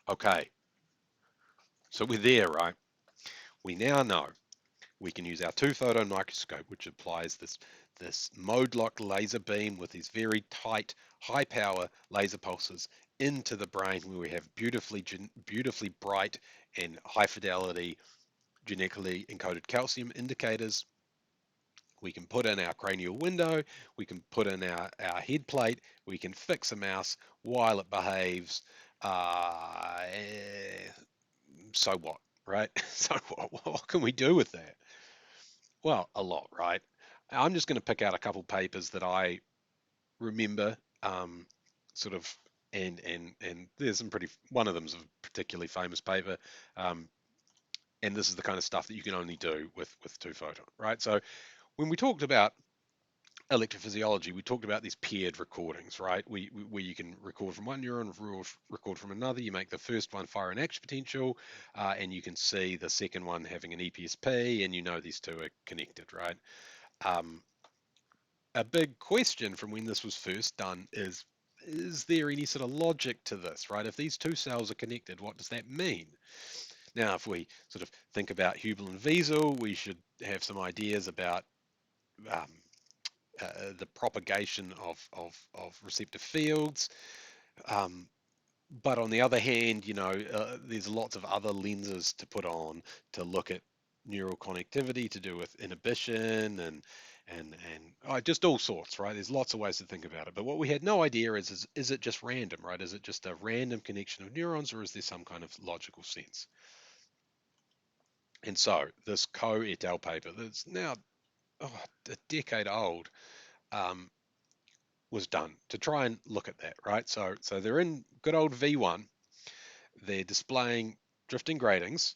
Okay, so we're there, right? We now know we can use our two-photon microscope, which applies this mode-locked laser beam with these very tight, high-power laser pulses into the brain, where we have beautifully bright and high-fidelity genetically encoded calcium indicators. We can put in our cranial window, we can put in our head plate, we can fix a mouse while it behaves. Uh, so what, right? So what can we do with that? Well, a lot, right? I'm just going to pick out a couple papers that I remember, sort of, and there's some pretty. One of them's a particularly famous paper, um, and this is the kind of stuff that you can only do with two photon, right? So when we talked about electrophysiology, we talked about these paired recordings, right? Where you can record from one neuron, record from another. You make the first one fire an action potential, and you can see the second one having an EPSP, and you know these two are connected, right? Um, a big question from when this was first done is there any sort of logic to this, right? If these two cells are connected, what does that mean? Now, if we sort of think about Hubel and Wiesel, we should have some ideas about um, the propagation of receptor fields. Um, but on the other hand, there's lots of other lenses to put on to look at neural connectivity to do with inhibition and just all sorts, right? There's lots of ways to think about it. But what we had no idea is it just random, right? Is it just a random connection of neurons, or is there some kind of logical sense? And so this Coe et al. Paper that's now a decade old, um, was done to try and look at that, right? So they're in good old V1. They're displaying drifting gratings,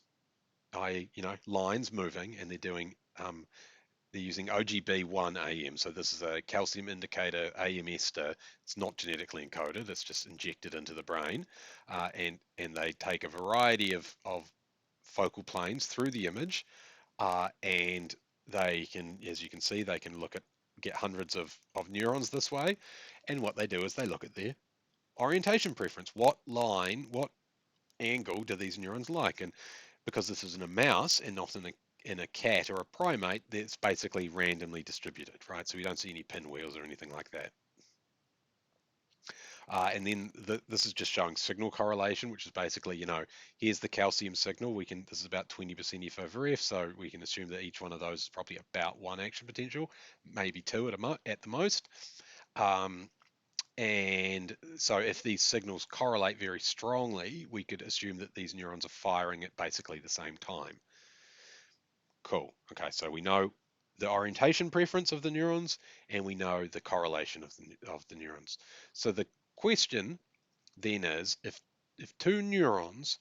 i.e., lines moving, and they're using OGB1 AM. So this is a calcium indicator AM ester. It's not genetically encoded. It's just injected into the brain, and they take a variety of focal planes through the image, and they can, as you can see, they can get hundreds of neurons this way. And what they do is they look at their orientation preference. What line, what angle do these neurons like? And because this is in a mouse and not in a cat or a primate, it's basically randomly distributed, right? So we don't see any pinwheels or anything like that. And then this is just showing signal correlation, which is basically, here's the calcium signal. This is about 20% F over F, so we can assume that each one of those is probably about one action potential, maybe two at the most. Um, and so if these signals correlate very strongly, we could assume that these neurons are firing at basically the same time. Cool. Okay, so we know the orientation preference of the neurons, and we know the correlation of the neurons. So the question then is, if two neurons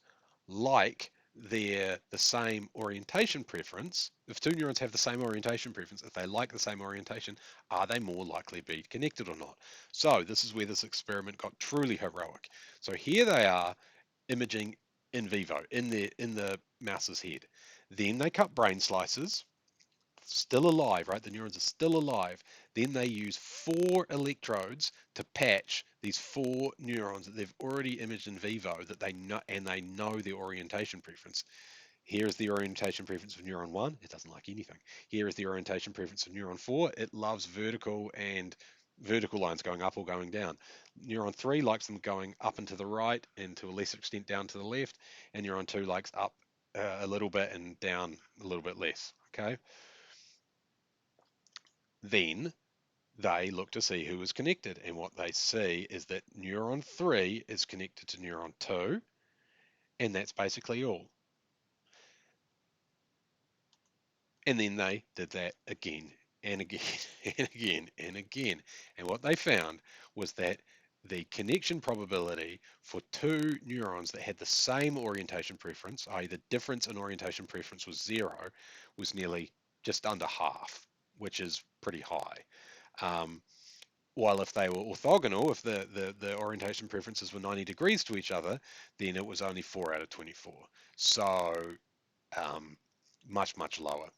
like the same orientation preference, if two neurons have the same orientation preference, if they like the same orientation, are they more likely to be connected or not? So this is where this experiment got truly heroic. So here they are imaging in vivo in the mouse's head. Then they cut brain slices, still alive, right? The neurons are still alive. Then they use 4 electrodes to patch these 4 neurons that they've already imaged in vivo that they know, and they know their orientation preference. Here is the orientation preference of neuron 1. It doesn't like anything. Here is the orientation preference of neuron 4. It loves vertical lines going up or going down. Neuron 3 likes them going up and to the right, and to a lesser extent down to the left. And neuron 2 likes up a little bit and down a little bit less. Okay. Then they look to see who is connected, and what they see is that neuron 3 is connected to neuron 2, and that's basically all. And then they did that again and again and again and again. And what they found was that the connection probability for 2 neurons that had the same orientation preference, i.e., the difference in orientation preference was 0, was nearly just under half, which is pretty high. Um, while if they were orthogonal, if the orientation preferences were 90 degrees to each other, then it was only 4 out of 24. So um, much lower.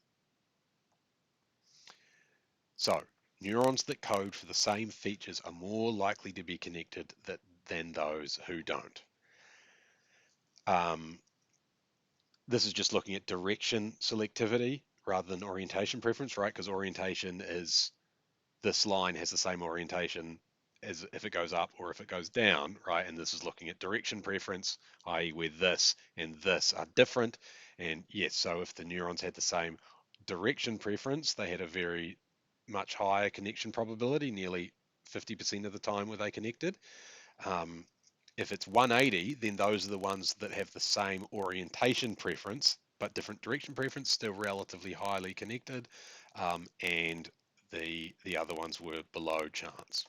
So neurons that code for the same features are more likely to be connected than those who don't. Um, this is just looking at direction selectivity rather than orientation preference, right? Because orientation is this line has the same orientation as if it goes up or if it goes down, right? And this is looking at direction preference, i.e., where this and this are different. And yes, so if the neurons had the same direction preference, they had a very much higher connection probability, nearly 50% of the time were they connected. Um, if it's 180, then those are the ones that have the same orientation preference but different direction preference, still relatively highly connected, and the other ones were below chance.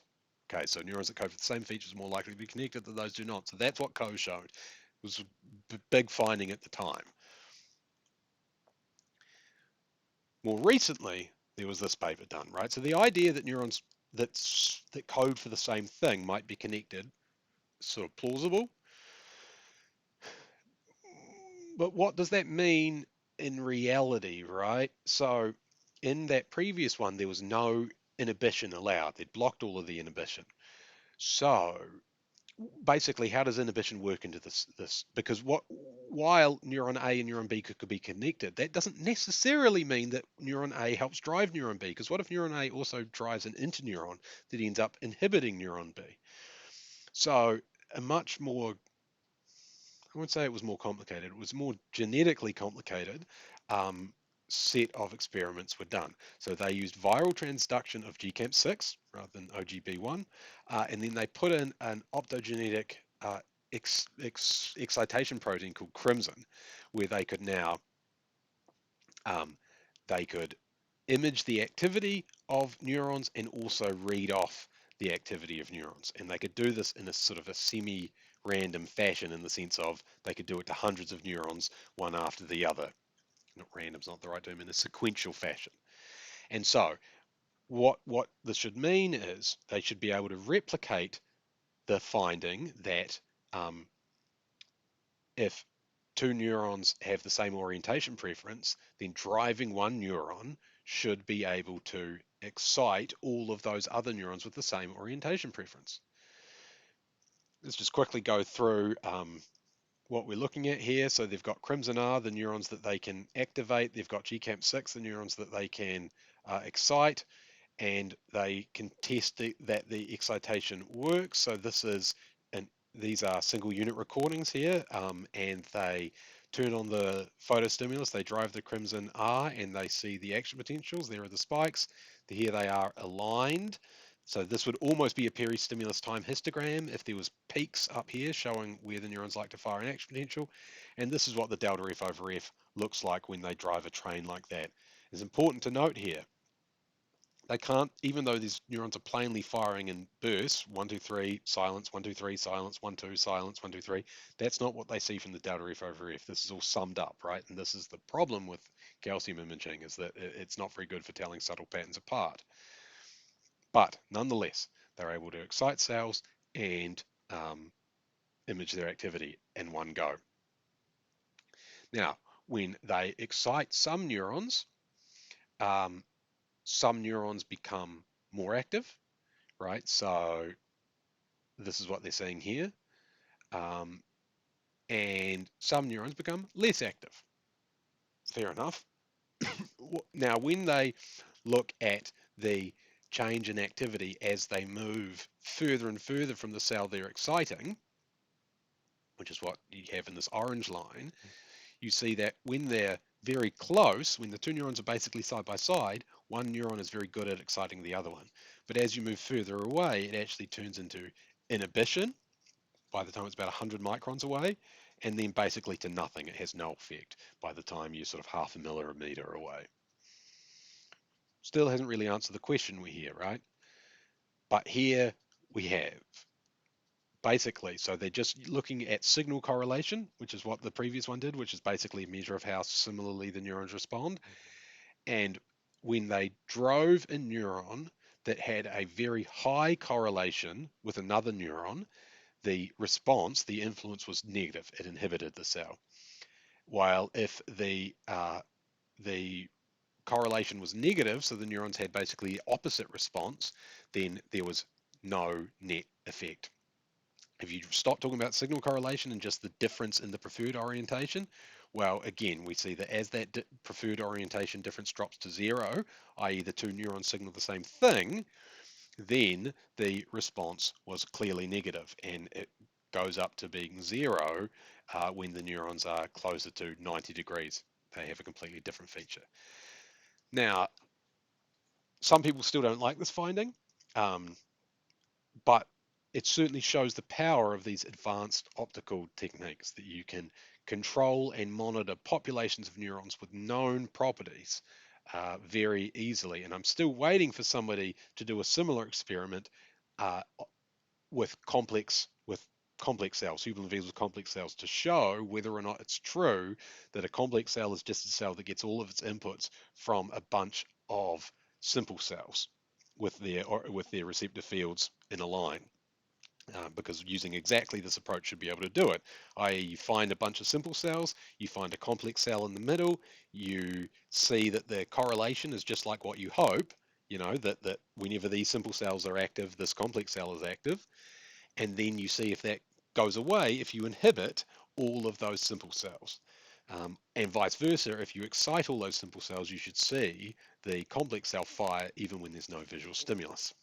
Okay, so neurons that code for the same features are more likely to be connected than those do not. So that's what Coe showed. It was a big finding at the time. More recently, there was this paper done, right? So the idea that neurons that code for the same thing might be connected, sort of plausible. But what does that mean in reality, right? So in that previous one, there was no inhibition allowed. They'd blocked all of the inhibition. So basically, how does inhibition work into this? Because while neuron A and neuron B could be connected, that doesn't necessarily mean that neuron A helps drive neuron B. Because what if neuron A also drives an interneuron that ends up inhibiting neuron B? So a much more, I wouldn't say it was more complicated. It was more genetically complicated. Um, Set of experiments were done. So they used viral transduction of GCAMP6 rather than OGB1, and then they put in an optogenetic excitation protein called crimson, where they could now um, they could image the activity of neurons and also read off the activity of neurons. And they could do this in a sort of a semi-random fashion, in the sense of they could do it to hundreds of neurons, one after the other. Not random's not the right term, in a sequential fashion. And so what this should mean is they should be able to replicate the finding that um, if two neurons have the same orientation preference, then driving one neuron should be able to excite all of those other neurons with the same orientation preference. Let's just quickly go through what we're looking at here. So they've got Crimson R, the neurons that they can activate. They've got GCAMP6, the neurons that they can excite, and they can test that the excitation works. So this is, and these are single unit recordings here, and they turn on the photostimulus, they drive the crimson R, and they see the action potentials. There are the spikes. Here they are aligned. So this would almost be a peristimulus time histogram if there was peaks up here showing where the neurons like to fire an action potential. And this is what the delta F over F looks like when they drive a train like that. It's important to note here, they can't, even though these neurons are plainly firing in bursts, 1, 2, 3, silence, 1, 2, 3, silence, 1, 2, silence, 1, 2, 3. That's not what they see from the delta F over F. This is all summed up, right? And this is the problem with calcium imaging, is that it's not very good for telling subtle patterns apart. But nonetheless, they're able to excite cells and image their activity in one go. Now, when they excite um, some neurons become more active, right? So this is what they're seeing here. Um, and some neurons become less active. Fair enough. Now, when they look at the change in activity as they move further and further from the cell they're exciting, which is what you have in this orange line, you see that when they're very close, when the two neurons are basically side by side, one neuron is very good at exciting the other one. But as you move further away, it actually turns into inhibition by the time it's about 100 microns away, and then basically to nothing. It has no effect by the time you're sort of half a millimeter away. Still hasn't really answered the question we hear, right? But here we have basically, so they're just looking at signal correlation, which is what the previous one did, which is basically a measure of how similarly the neurons respond. And when they drove a neuron that had a very high correlation with another neuron, the response, the influence was negative. It inhibited the cell. While if the correlation was negative, so the neurons had basically the opposite response, then there was no net effect. If you stop talking about signal correlation and just the difference in the preferred orientation, well, again, we see that as that preferred orientation difference drops to zero, i.e. the two neurons signal the same thing, then the response was clearly negative, and it goes up to being zero when the neurons are closer to 90 degrees. They have a completely different feature. Now, some people still don't like this finding, um, but it certainly shows the power of these advanced optical techniques that you can control and monitor populations of neurons with known properties very easily. And I'm still waiting for somebody to do a similar experiment uh, with complex cells, human beings with complex cells, to show whether or not it's true that a complex cell is just a cell that gets all of its inputs from a bunch of simple cells with their receptor fields in a line. Because using exactly this approach should be able to do it. I.e., you find a bunch of simple cells, you find a complex cell in the middle, you see that the correlation is just like what you hope, that whenever these simple cells are active, this complex cell is active, and then you see if that goes away if you inhibit all of those simple cells. And vice versa, if you excite all those simple cells, you should see the complex cell fire even when there's no visual stimulus.